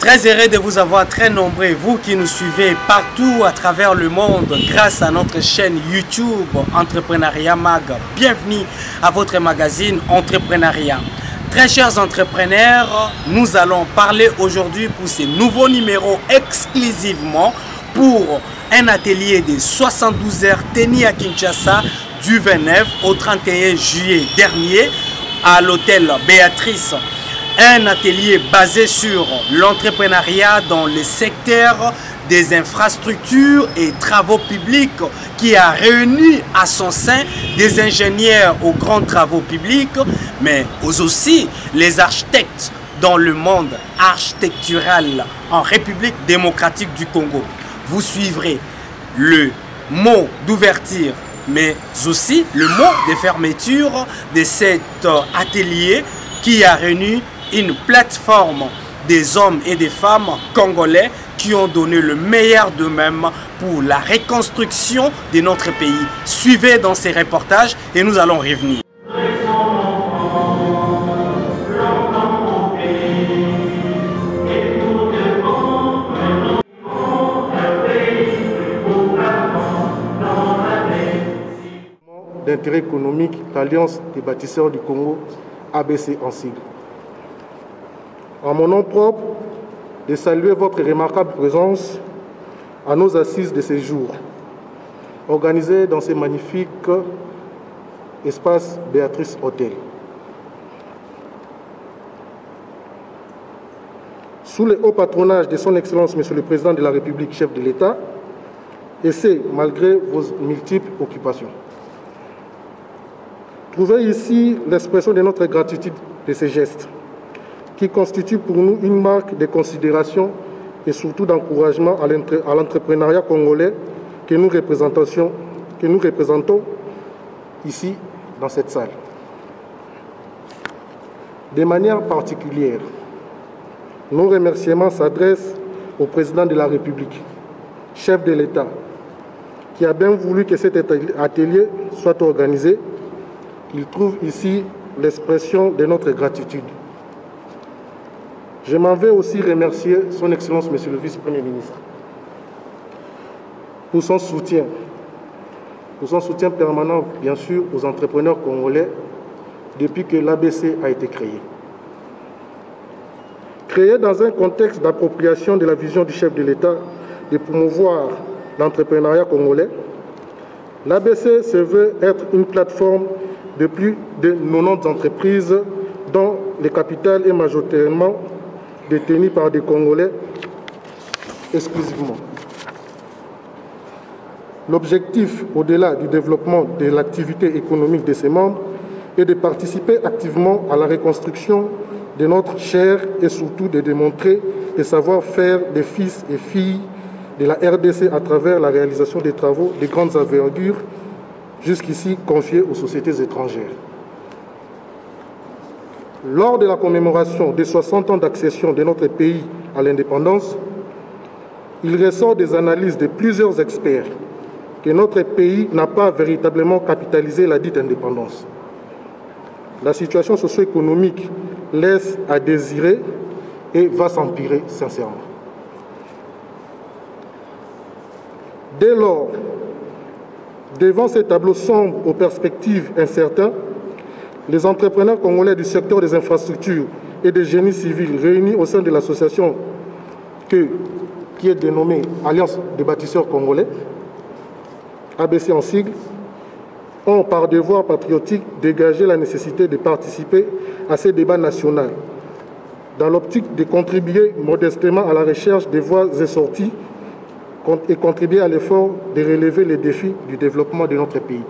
Très heureux de vous avoir très nombreux, vous qui nous suivez partout à travers le monde grâce à notre chaîne YouTube Entrepreneuriat Mag. Bienvenue à votre magazine Entrepreneuriat. Très chers entrepreneurs, nous allons parler aujourd'hui pour ce nouveau numéro exclusivement pour un atelier de 72 heures tenu à Kinshasa du 29 au 31 juillet dernier à l'hôtel Béatrice. Un atelier basé sur l'entrepreneuriat dans le secteur des infrastructures et travaux publics qui a réuni à son sein des ingénieurs aux grands travaux publics, mais aussi les architectes dans le monde architectural en République démocratique du Congo. Vous suivrez le mot d'ouverture, mais aussi le mot de fermeture de cet atelier qui a réuni une plateforme des hommes et des femmes congolais qui ont donné le meilleur d'eux-mêmes pour la reconstruction de notre pays. Suivez dans ces reportages et nous allons revenir. D'intérêt économique, l'Alliance des bâtisseurs du Congo, ABC en sigle. En mon nom propre, de saluer votre remarquable présence à nos assises de ces jours, organisées dans ces magnifiques espaces Béatrice Hôtel. Sous le haut patronage de son Excellence, Monsieur le Président de la République, chef de l'État, et c'est malgré vos multiples occupations. Trouvez ici l'expression de notre gratitude de ces gestes, qui constitue pour nous une marque de considération et surtout d'encouragement à l'entrepreneuriat congolais que nous représentons ici dans cette salle. De manière particulière, nos remerciements s'adressent au Président de la République, chef de l'État, qui a bien voulu que cet atelier soit organisé. Il trouve ici l'expression de notre gratitude. Je m'en vais aussi remercier son Excellence, Monsieur le Vice-Premier ministre, pour son soutien permanent, bien sûr, aux entrepreneurs congolais depuis que l'ABC a été créé. Créé dans un contexte d'appropriation de la vision du chef de l'État de promouvoir l'entrepreneuriat congolais, l'ABC se veut être une plateforme de plus de 90 entreprises dont le capital est majoritairement détenu par des Congolais exclusivement. L'objectif, au-delà du développement de l'activité économique de ses membres, est de participer activement à la reconstruction de notre chair et surtout de démontrer le savoir-faire des fils et filles de la RDC à travers la réalisation des travaux de grandes envergures jusqu'ici confiés aux sociétés étrangères. Lors de la commémoration des 60 ans d'accession de notre pays à l'indépendance, il ressort des analyses de plusieurs experts que notre pays n'a pas véritablement capitalisé la dite indépendance. La situation socio-économique laisse à désirer et va s'empirer sincèrement. Dès lors, devant ces tableaux sombres aux perspectives incertaines, les entrepreneurs congolais du secteur des infrastructures et des génies civils réunis au sein de l'association qui est dénommée Alliance des bâtisseurs congolais, ABC en sigle, ont par devoir patriotique dégagé la nécessité de participer à ces débats nationaux dans l'optique de contribuer modestement à la recherche des voies et sorties et contribuer à l'effort de relever les défis du développement de notre pays.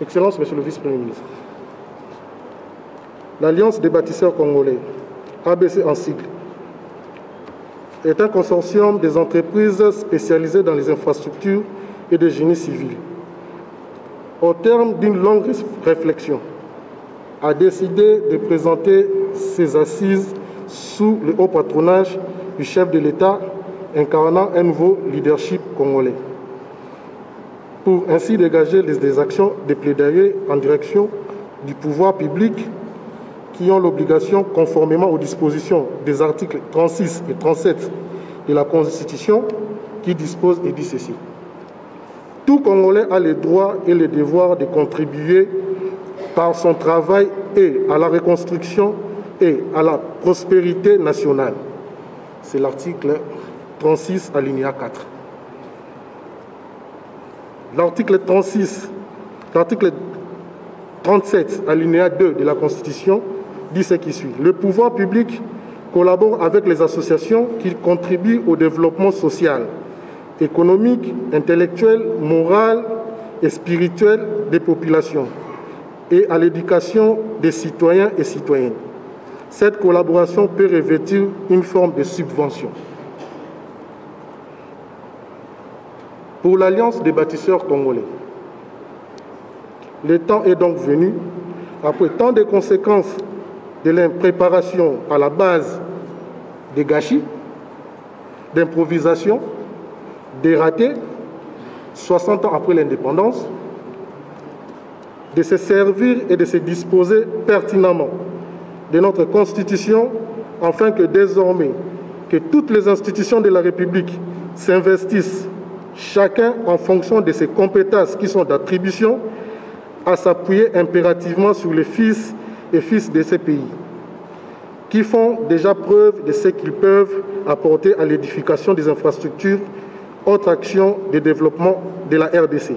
Excellence, Monsieur le Vice-Premier ministre, l'Alliance des bâtisseurs congolais, ABC en sigle, est un consortium des entreprises spécialisées dans les infrastructures et des génies civils. Au terme d'une longue réflexion, a décidé de présenter ses assises sous le haut patronage du chef de l'État incarnant un nouveau leadership congolais, pour ainsi dégager des actions de plaidoyer en direction du pouvoir public qui ont l'obligation, conformément aux dispositions des articles 36 et 37 de la Constitution, qui dispose et dit ceci. Tout Congolais a le droit et le devoir de contribuer par son travail et à la reconstruction et à la prospérité nationale. C'est l'article 36, alinéa 4. L'article 37, alinéa 2 de la Constitution, dit ce qui suit. Le pouvoir public collabore avec les associations qui contribuent au développement social, économique, intellectuel, moral et spirituel des populations et à l'éducation des citoyens et citoyennes. Cette collaboration peut revêtir une forme de subvention. Pour l'Alliance des bâtisseurs congolais, le temps est donc venu, après tant de conséquences de l'impréparation à la base des gâchis, d'improvisation, des ratés, 60 ans après l'indépendance, de se servir et de se disposer pertinemment de notre Constitution, afin que désormais, que toutes les institutions de la République s'investissent, chacun en fonction de ses compétences qui sont d'attribution, à s'appuyer impérativement sur les fils et fils de ces pays, qui font déjà preuve de ce qu'ils peuvent apporter à l'édification des infrastructures, autre action de développement de la RDC.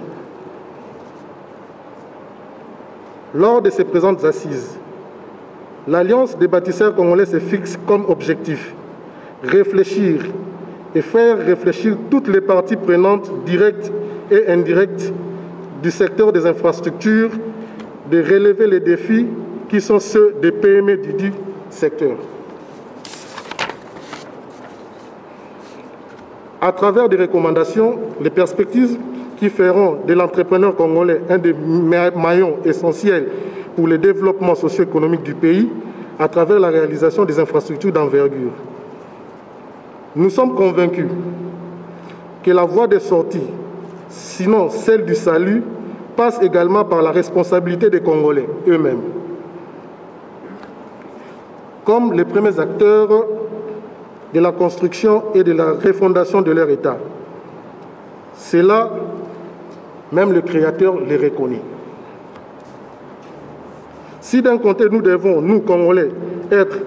Lors de ces présentes assises, l'Alliance des bâtisseurs congolais se fixe comme objectif réfléchir et faire réfléchir toutes les parties prenantes directes et indirectes du secteur des infrastructures, de relever les défis qui sont ceux des PME du dit secteur. À travers des recommandations, les perspectives qui feront de l'entrepreneur congolais un des maillons essentiels pour le développement socio-économique du pays à travers la réalisation des infrastructures d'envergure. Nous sommes convaincus que la voie de sortie, sinon celle du salut, passe également par la responsabilité des Congolais eux-mêmes. Comme les premiers acteurs de la construction et de la refondation de leur État. C'est là, même le Créateur les reconnaît. Si d'un côté nous devons, nous Congolais, être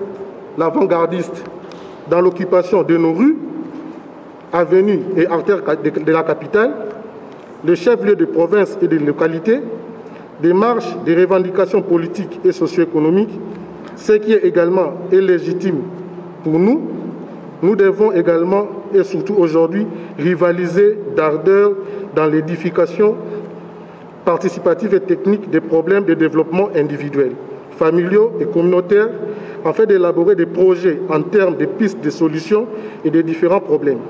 l'avant-gardiste dans l'occupation de nos rues, avenues et artères de la capitale, les chefs-lieux de province et de localités, des marches, des revendications politiques et socio-économiques, ce qui est également légitime pour nous, nous devons également, et surtout aujourd'hui, rivaliser d'ardeur dans l'édification participative et technique des problèmes de développement individuels, familiaux et communautaires, afin d'élaborer des projets en termes de pistes de solutions et de différents problèmes.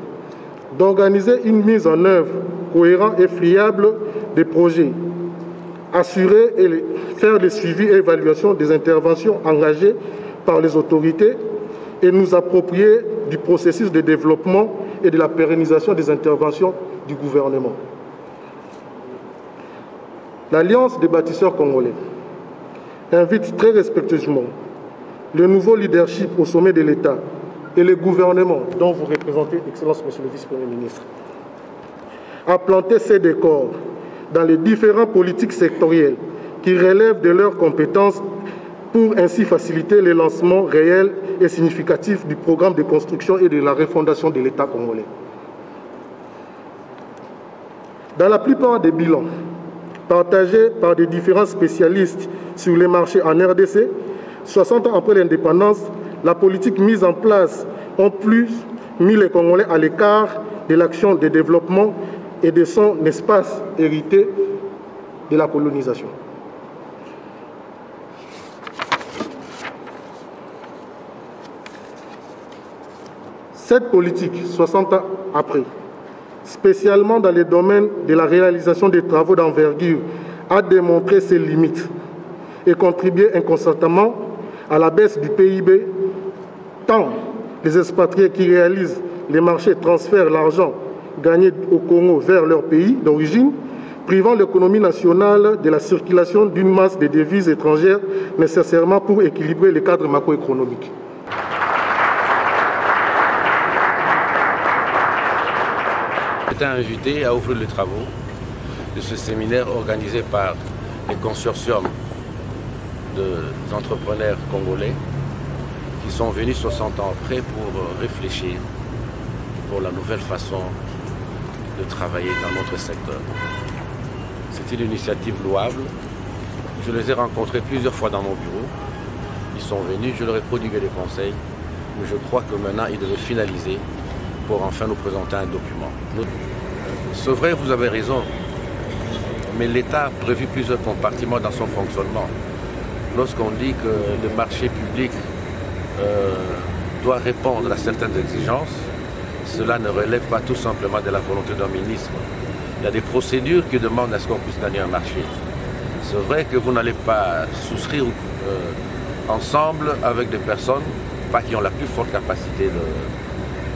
D'organiser une mise en œuvre cohérente et fiable des projets, assurer et faire le suivi et évaluation des interventions engagées par les autorités et nous approprier du processus de développement et de la pérennisation des interventions du gouvernement. L'Alliance des bâtisseurs congolais invite très respectueusement le nouveau leadership au sommet de l'État et le gouvernement dont vous représentez, Excellence, Monsieur le Vice-Premier ministre, à planter ces décors dans les différentes politiques sectorielles qui relèvent de leurs compétences pour ainsi faciliter le lancement réel et significatif du programme de construction et de la refondation de l'État congolais. Dans la plupart des bilans partagés par des différents spécialistes sur les marchés en RDC, 60 ans après l'indépendance, la politique mise en place ont plus mis les Congolais à l'écart de l'action de développement et de son espace hérité de la colonisation. Cette politique, 60 ans après, spécialement dans les domaines de la réalisation des travaux d'envergure, a démontré ses limites et contribué inconsciemment à la baisse du PIB, tant les expatriés qui réalisent les marchés transfèrent l'argent gagné au Congo vers leur pays d'origine, privant l'économie nationale de la circulation d'une masse de devises étrangères nécessairement pour équilibrer les cadres macroéconomiques. J'étais invité à ouvrir les travaux de ce séminaire organisé par les consortiums d'entrepreneurs congolais qui sont venus 60 ans après pour réfléchir pour la nouvelle façon de travailler dans notre secteur. C'est une initiative louable. Je les ai rencontrés plusieurs fois dans mon bureau. Ils sont venus, je leur ai prodigué des conseils, mais je crois que maintenant ils devaient finaliser pour enfin nous présenter un document. C'est vrai, vous avez raison, mais l'État a prévu plusieurs compartiments dans son fonctionnement. Lorsqu'on dit que le marché public doit répondre à certaines exigences, cela ne relève pas tout simplement de la volonté d'un ministre. Il y a des procédures qui demandent à ce qu'on puisse gagner un marché. C'est vrai que vous n'allez pas souscrire ensemble avec des personnes, pas qui ont la plus forte capacité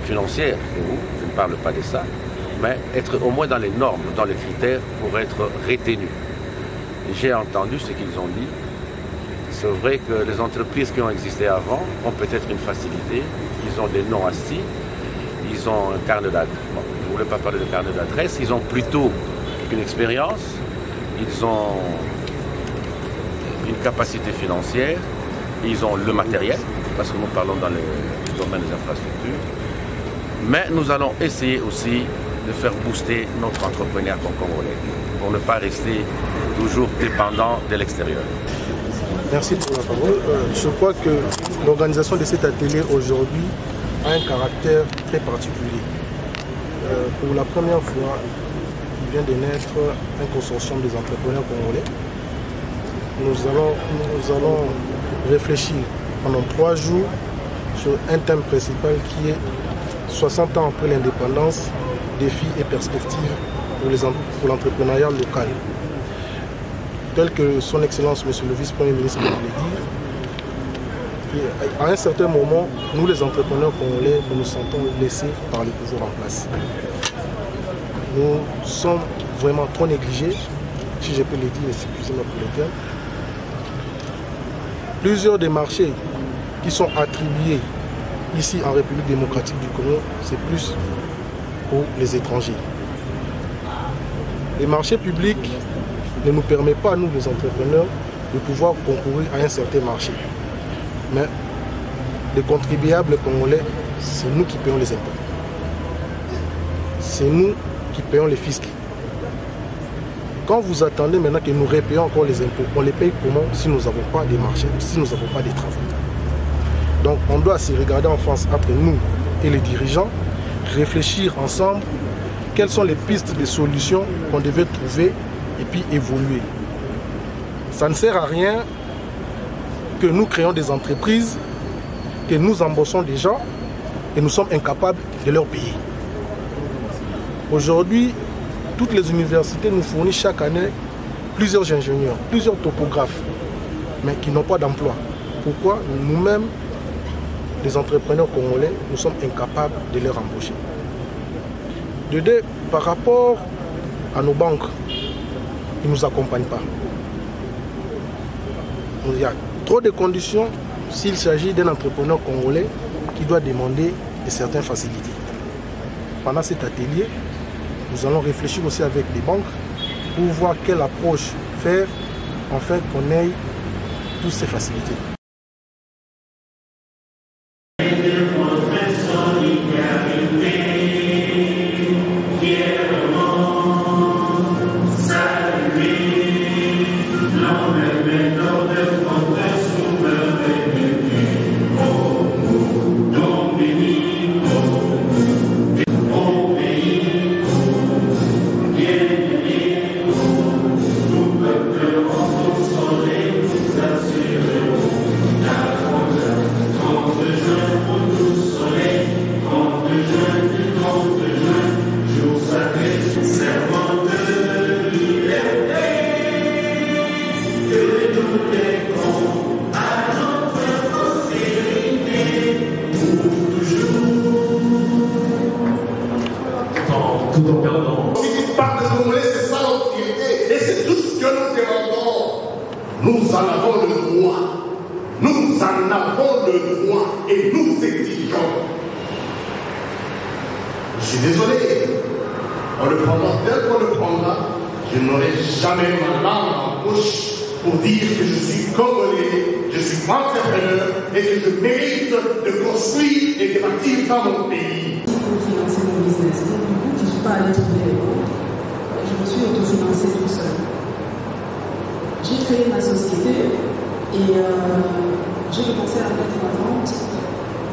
financière que vous, je ne parle pas de ça, mais être au moins dans les normes, dans les critères pour être retenu. J'ai entendu ce qu'ils ont dit. C'est vrai que les entreprises qui ont existé avant ont peut-être une facilité, ils ont des noms assis, ils ont un carnet d'adresse. Bon, je ne voulais pas parler de carnet d'adresse, ils ont plutôt une expérience, ils ont une capacité financière, ils ont le matériel, parce que nous parlons dans le domaine des infrastructures. Mais nous allons essayer aussi de faire booster notre entrepreneur congolais pour ne pas rester toujours dépendant de l'extérieur. Merci pour la parole. Je crois que l'organisation de cet atelier aujourd'hui a un caractère très particulier. Pour la première fois, il vient de naître un consortium des entrepreneurs congolais. Nous allons réfléchir pendant 3 jours sur un thème principal qui est 60 ans après l'indépendance, défis et perspectives pour l'entrepreneuriat local. Tel que son Excellence, Monsieur le Vice-Premier ministre l'a dit, à un certain moment, nous les entrepreneurs congolais, nous nous sentons laissés par le pouvoir en place. Nous sommes vraiment trop négligés, si je peux le dire, excusez-moi pour le terme. Plusieurs des marchés qui sont attribués ici en République démocratique du Congo, c'est plus pour les étrangers. Les marchés publics ne nous permettent pas, nous les entrepreneurs, de pouvoir concourir à un certain marché. Mais les contribuables congolais, c'est nous qui payons les impôts. C'est nous qui payons les fiscs. Quand vous attendez maintenant que nous repayons encore les impôts, on les paye comment si nous n'avons pas des marchés, si nous n'avons pas des travaux? Donc on doit se regarder en face entre nous et les dirigeants, réfléchir ensemble quelles sont les pistes de solutions qu'on devait trouver et puis évoluer. Ça ne sert à rien que nous créons des entreprises, que nous embauchons des gens et nous sommes incapables de leur payer. Aujourd'hui, toutes les universités nous fournissent chaque année plusieurs ingénieurs, plusieurs topographes, mais qui n'ont pas d'emploi. Pourquoi nous-mêmes, les entrepreneurs congolais, nous sommes incapables de les embaucher? De deux, par rapport à nos banques, ils ne nous accompagnent pas. Il y a trop de conditions s'il s'agit d'un entrepreneur congolais qui doit demander de certaines facilités. Pendant cet atelier, nous allons réfléchir aussi avec les banques pour voir quelle approche faire afin qu'on ait toutes ces facilités. Nous en avons le droit. Nous en avons le droit et nous exigeons. Je suis désolé. On le prendra tel qu'on le prendra. Je n'aurai jamais ma langue en bouche pour dire que je suis congolais, je suis entrepreneur et que je mérite de construire et de bâtir dans mon pays. Pour financer mon business, donc du coup, je ne suis pas allée trouver les banques. Je me suis autofinancée tout seul. J'ai créé ma société et j'ai commencé à mettre en vente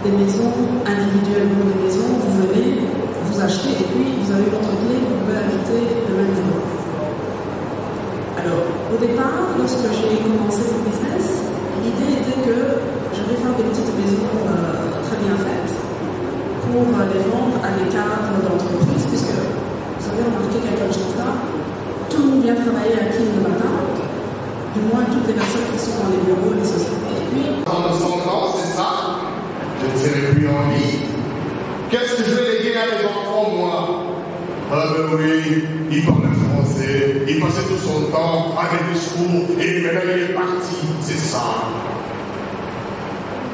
des maisons individuellement, des maisons, vous venez, vous achetez et puis vous avez votre clé, vous pouvez habiter le même jour. Alors, au départ, lorsque j'ai commencé mon business, l'idée était que je vais faire des petites maisons très bien faites pour les vendre à des cadres d'entreprise, puisque vous avez remarqué quelque chose là, tout le monde vient travailler à qui le matin, du moins toutes les personnes qui sont dans les bureaux, les sociétés. Et puis, dans 100 ans, c'est ça, je ne serai plus en vie. Qu'est-ce que je vais léguer à mes enfants, moi? Ah ben oui, il parlait français, il passait tout son temps à des discours et maintenant il est parti, c'est ça.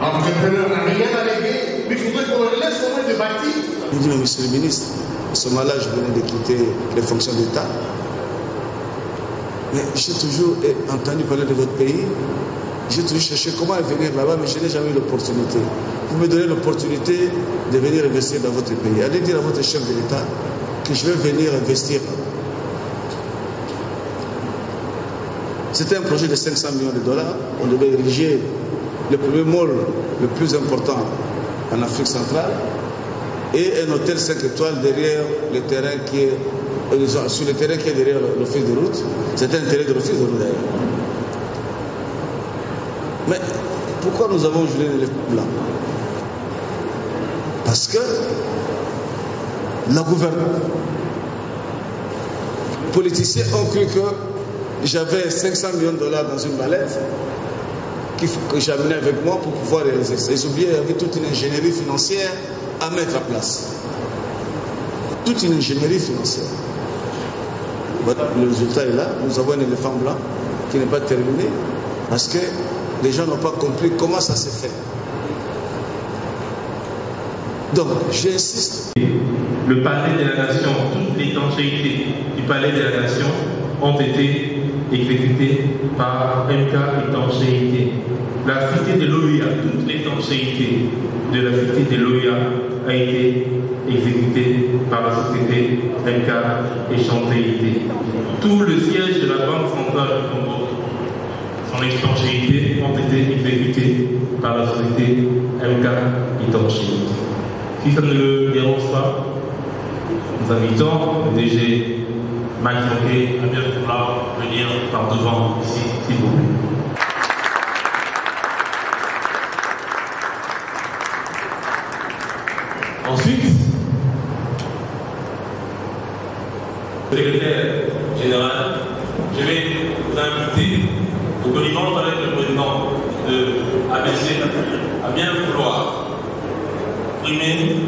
Entrepreneur n'a rien à léguer, mais il faudrait qu'on le laisse au moins de bâtir. Je dis, mais monsieur le ministre, ce moment-là, je venais de quitter les fonctions d'État. Mais j'ai toujours entendu parler de votre pays. J'ai toujours cherché comment venir là-bas, mais je n'ai jamais eu l'opportunité. Vous me donnez l'opportunité de venir investir dans votre pays. Allez dire à votre chef de l'État que je vais venir investir. C'était un projet de 500 millions de dollars. On devait ériger le premier mall le plus important en Afrique centrale et un hôtel 5 étoiles derrière le terrain qui est sur le terrain qui est derrière l'office de route. C'était un terrain de l'office de route d'ailleurs. Mais pourquoi nous avons gelé les blancs? Parce que la gouvernance, les politiciens ont cru que j'avais 500 millions de dollars dans une mallette que j'amenais avec moi pour pouvoir réaliser ça. Ils oubliaient qu'il y avait toute une ingénierie financière à mettre en place. Toute une ingénierie financière. Voilà, le résultat est là. Nous avons un éléphant blanc qui n'est pas terminé parce que les gens n'ont pas compris comment ça s'est fait. Donc, j'insiste. Le palais de la nation, toutes les étanchéités du palais de la nation ont été exécutées par MK Étanchéité. La cité de l'OUA, toute l'étanchéité de la cité de l'OUA a été exécutée par la société MK Étanchéité. Tout le siège de la Banque centrale du Congo, son étanchéité ont été exécutés par la société MK Étanchéité. Si ça ne le dérange pas, nous invitons le DG Max Moké à bien vouloir venir par devant ici, s'il vous plaît. Ensuite, le secrétaire général, je vais vous inviter au connivence avec le président de ABC à bien vouloir primer.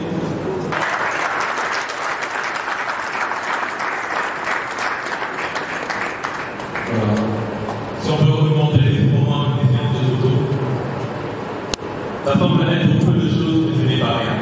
Voilà. Si on peut augmenter pour moi les séances de photos. Ça semble être peu de choses, mais ce n'est pas rien.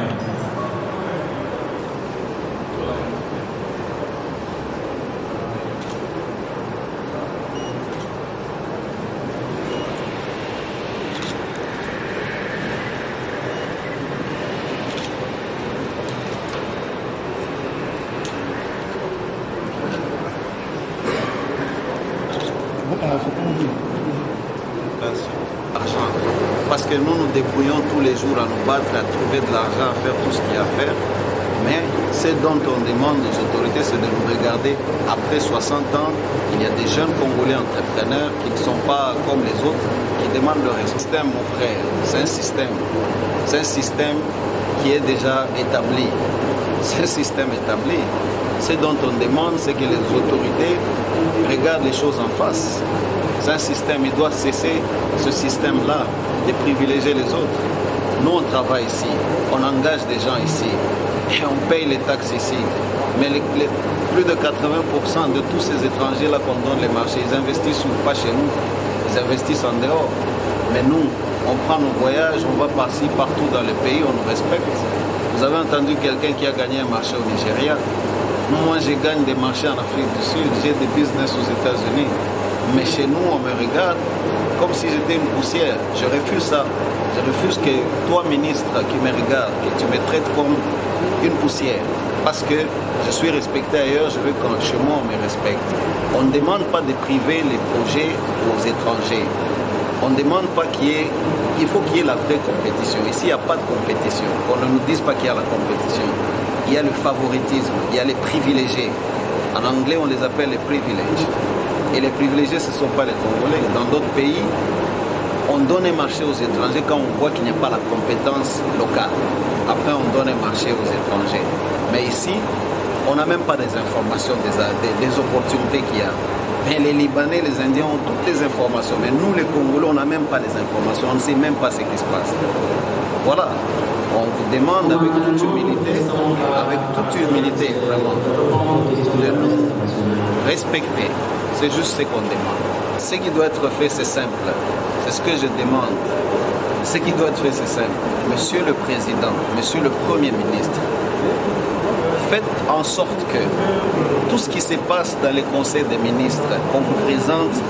Parce que nous nous débrouillons tous les jours à nous battre, à trouver de l'argent, à faire tout ce qu'il y a à faire. Mais ce dont on demande aux autorités, c'est de nous regarder. Après 60 ans, il y a des jeunes Congolais entrepreneurs qui ne sont pas comme les autres, qui demandent leur système, mon frère. C'est un système. C'est un système qui est déjà établi. C'est un système établi. Ce dont on demande, c'est que les autorités regardent les choses en face. C'est un système, il doit cesser ce système-là de privilégier les autres. Nous, on travaille ici, on engage des gens ici et on paye les taxes ici. Mais plus de 80% de tous ces étrangers-là qu'on donne les marchés, ils investissent pas chez nous. Ils ils investissent en dehors. Mais nous, on prend nos voyages, on va par-ci, partout dans le pays, on nous respecte. Vous avez entendu quelqu'un qui a gagné un marché au Nigeria. Moi, je gagne des marchés en Afrique du Sud, j'ai des business aux États-Unis. Mais chez nous, on me regarde comme si j'étais une poussière. Je refuse ça. Je refuse que toi, ministre, qui me regarde, que tu me traites comme une poussière. Parce que je suis respecté ailleurs, je veux que chez moi, on me respecte. On ne demande pas de priver les projets aux étrangers. On ne demande pas il faut qu'il y ait la vraie compétition. Ici, il n'y a pas de compétition. Qu'on ne nous dise pas qu'il y a la compétition. Il y a le favoritisme, il y a les privilégiés. En anglais, on les appelle les privilégiés. Et les privilégiés, ce ne sont pas les Congolais. Dans d'autres pays, on donne un marché aux étrangers quand on voit qu'il n'y a pas la compétence locale. Après, on donne un marché aux étrangers. Mais ici, on n'a même pas des informations des opportunités qu'il y a. Mais les Libanais, les Indiens ont toutes les informations. Mais nous, les Congolais, on n'a même pas les informations. On ne sait même pas ce qui se passe. Voilà. On vous demande avec toute humilité, vraiment, de nous respecter. C'est juste ce qu'on demande. Ce qui doit être fait, c'est simple. C'est ce que je demande. Ce qui doit être fait, c'est simple. Monsieur le Président, Monsieur le Premier ministre, faites en sorte que tout ce qui se passe dans les conseils des ministres, qu'on vous présente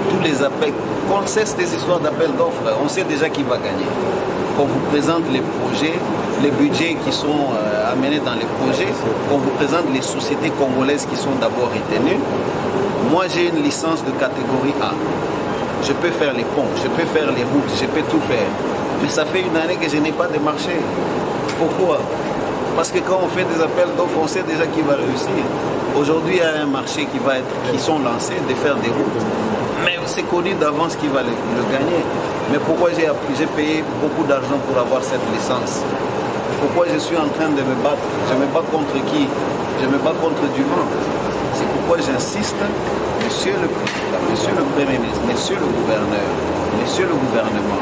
tous les appels, qu'on cesse des histoires d'appels d'offres, on sait déjà qui va gagner. Qu'on vous présente les projets, les budgets qui sont amenés dans les projets, qu'on vous présente les sociétés congolaises qui sont d'abord retenues. Moi, j'ai une licence de catégorie A. Je peux faire les ponts, je peux faire les routes, je peux tout faire. Mais ça fait une année que je n'ai pas de marché. Pourquoi ? Parce que quand on fait des appels d'offres, on sait déjà qui va réussir. Aujourd'hui, il y a un marché qui sont lancés de faire des routes. Mais c'est connu d'avance qui va le gagner. Mais pourquoi j'ai payé beaucoup d'argent pour avoir cette licence? Pourquoi je suis en train de me battre? Je me bats contre qui? Je me bats contre du vent. C'est pourquoi j'insiste, Monsieur le Président, Monsieur le Premier ministre, Monsieur le Gouverneur, Monsieur le gouvernement,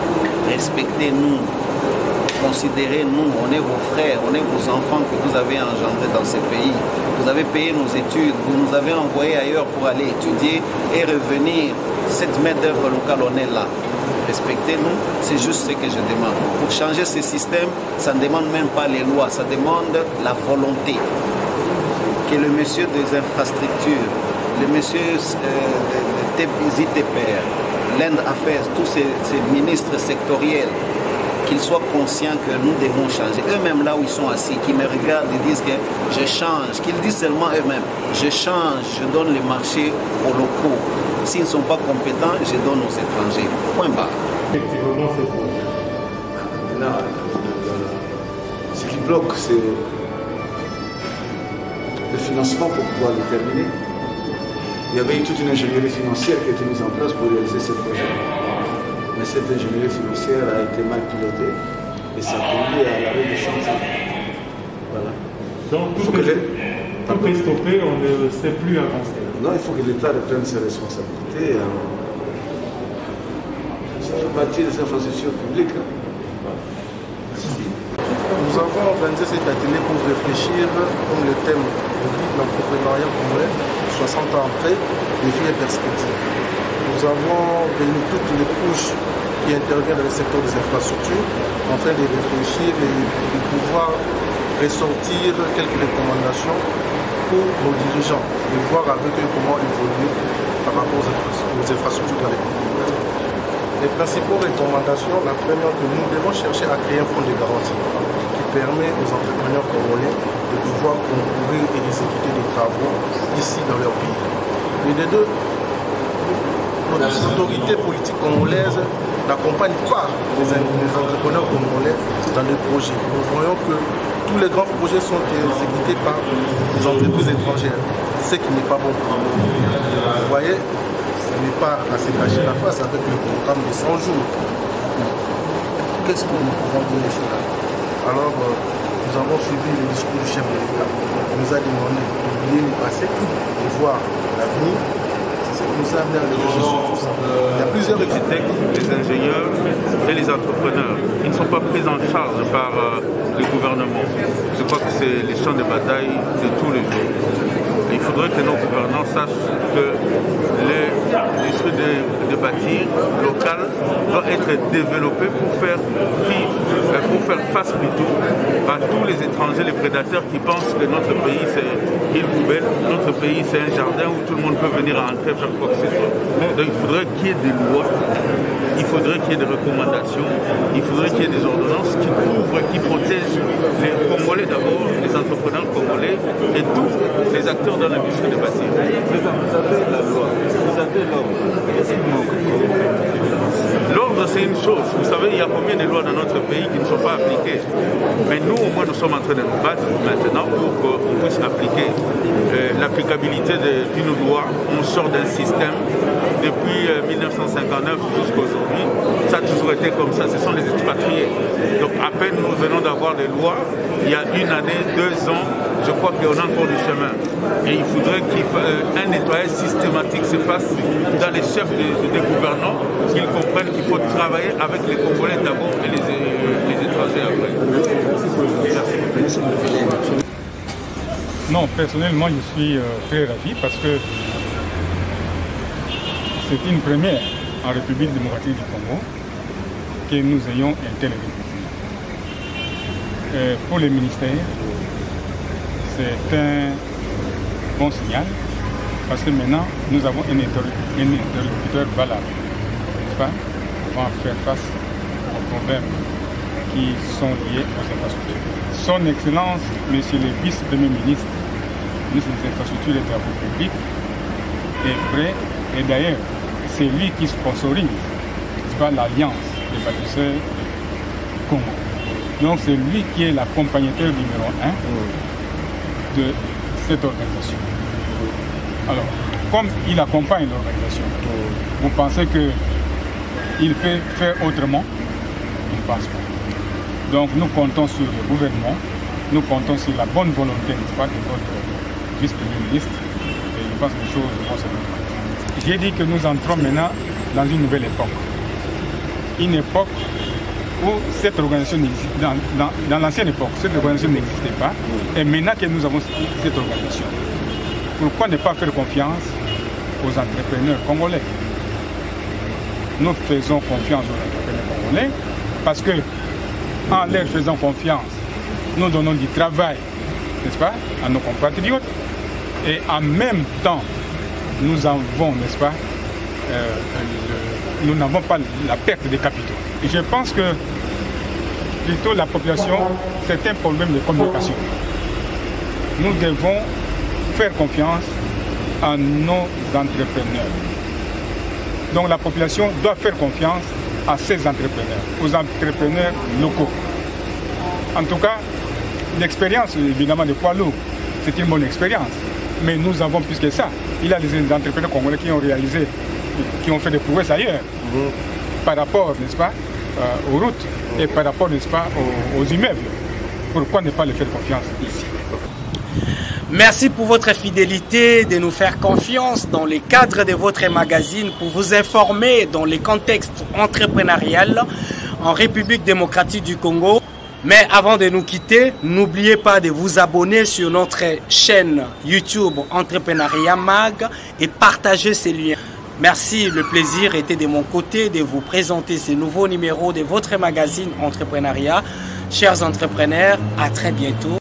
respectez-nous. Considérez-nous, on est vos frères, on est vos enfants que vous avez engendrés dans ces pays. Vous avez payé nos études, vous nous avez envoyés ailleurs pour aller étudier et revenir. Cette main-d'œuvre locale, on est là. Respectez-nous, c'est juste ce que je demande. Pour changer ce système, ça ne demande même pas les lois, ça demande la volonté. Que le monsieur des infrastructures, le monsieur des ITPR, l'Inde Affaires, tous ces ministres sectoriels, qu'ils soient conscients que nous devons changer. Eux-mêmes là où ils sont assis, qui me regardent et disent que je change, qu'ils disent seulement eux-mêmes, je change, je donne les marchés aux locaux. S'ils ne sont pas compétents, je donne aux étrangers. Point barre. Effectivement, c'est bon. Maintenant, ce qui bloque, c'est le financement pour pouvoir le terminer. Il y avait toute une ingénierie financière qui a été mise en place pour réaliser ce projet. Mais cette ingénierie financière a été mal pilotée et ça a conduit à l'arrêt des chantiers. Voilà. Donc tout est stoppé, on ne sait plus avancer. Non, il faut que l'État reprenne ses responsabilités. Ça fait partie des infrastructures publiques. Nous avons organisé cet atelier pour réfléchir, comme le thème de l'entrepreneuriat congolais, 60 ans après, défis et perspectives. Nous avons réuni toutes les couches qui interviennent dans le secteur des infrastructures, afin de réfléchir et de pouvoir ressortir quelques recommandations pour nos dirigeants, de voir avec eux comment évoluer par rapport aux infrastructures dans les pays. Les principales recommandations, la première, que nous devons chercher à créer un fonds de garantie qui permet aux entrepreneurs congolais de pouvoir concourir et exécuter des travaux ici dans leur pays. Et de deux, l'autorité politique congolaise n'accompagne pas les entrepreneurs congolais dans les projets. Nous voyons que tous les grands projets sont exécutés par les entreprises étrangères, ce qui n'est pas bon. Vous voyez, ce n'est pas à se cacher la face avec le programme de 100 jours. Qu'est-ce que nous pouvons donner cela? Alors, nous avons suivi le discours du chef de l'État. Il nous a demandé d'oublier le passé et voir l'avenir. C'est ce qui nous a amené à réfléchir sur tout ça. Il y a plusieurs architectes, les ingénieurs et les entrepreneurs. Ils ne sont pas pris en charge par le gouvernement. Je crois que c'est les champs de bataille de tous les jours. il faudrait que nos gouvernants sachent que l'industrie de bâtir locale doit être développée pour faire face plutôt à tous les étrangers, les prédateurs qui pensent que notre pays c'est une poubelle, notre pays c'est un jardin où tout le monde peut venir entrer faire quoi que ce soit. Donc il faudrait qu'il y ait des lois, il faudrait qu'il y ait des recommandations, il faudrait qu'il y ait des ordonnances qui couvrent, qui protègent les Congolais d'abord, les entrepreneurs congolais et tous les acteurs dans l'industrie de bâtir. Vous avez la loi, vous avez l'ordre. Qu'est-ce qui manque? L'ordre, c'est une chose. Vous savez, il y a combien de lois dans notre pays qui ne sont pas appliquées. Mais nous, au moins, nous sommes en train de nous battre maintenant pour qu'on puisse appliquer l'applicabilité d'une loi. On sort d'un système depuis 1959 jusqu'à aujourd'hui. Ça a toujours été comme ça. Ce sont les expatriés. Donc, à peine nous venons d'avoir des lois. Il y a une année, 2 ans, je crois qu'on a encore du chemin. Et il faudrait qu'un nettoyage systématique se fasse dans les chefs des gouvernants, qu'ils comprennent qu'il faut travailler avec les Congolais d'abord et les étrangers après. Merci. Non, personnellement, je suis très ravi parce que c'est une première en République démocratique du Congo que nous ayons un tel représentant. Pour les ministères, c'est un bon signal parce que maintenant nous avons un interlocuteur valable, n'est-ce pas, pour faire face aux problèmes qui sont liés aux infrastructures. Son Excellence, Monsieur le Vice-Premier ministre des Infrastructures et des Travaux publics, est prêt, et d'ailleurs, c'est lui qui sponsorise l'Alliance des bâtisseurs du Congo. Donc c'est lui qui est l'accompagnateur numéro 1 de cette organisation. Alors, comme il accompagne l'organisation, vous pensez qu'il peut faire autrement? Il ne pense pas. Donc nous comptons sur le gouvernement, nous comptons sur la bonne volonté, n'est-ce pas, de votre vice-premier ministre, et je pense que les choses vont se faire. J'ai dit que nous entrons maintenant dans une nouvelle époque. Une époque où cette organisation n'existe, dans l'ancienne époque, cette organisation n'existait pas, et maintenant que nous avons cette organisation, pourquoi ne pas faire confiance aux entrepreneurs congolais? Nous faisons confiance aux entrepreneurs congolais parce que, en leur faisant confiance, nous donnons du travail, n'est-ce pas, à nos compatriotes, et en même temps, nous avons, n'est-ce pas, nous n'avons pas la perte des capitaux. Et je pense que plutôt la population, c'est un problème de communication. Nous devons faire confiance à nos entrepreneurs. Donc la population doit faire confiance à ces entrepreneurs, aux entrepreneurs locaux. En tout cas, l'expérience évidemment de poids lourds, c'est une bonne expérience. Mais nous avons plus que ça. Il y a des entrepreneurs congolais qui ont réalisé, qui ont fait des prouesses ailleurs, par rapport, n'est-ce pas, aux routes et par rapport, n'est-ce pas, aux immeubles. Pourquoi ne pas les faire confiance ici? Merci pour votre fidélité, de nous faire confiance dans les cadres de votre magazine pour vous informer dans les contextes entrepreneurial en République démocratique du Congo. Mais avant de nous quitter, n'oubliez pas de vous abonner sur notre chaîne YouTube Entrepreneuriat Mag et partager ces liens. Merci, le plaisir était de mon côté de vous présenter ce nouveau numéro de votre magazine Entrepreneuriat. Chers entrepreneurs, à très bientôt.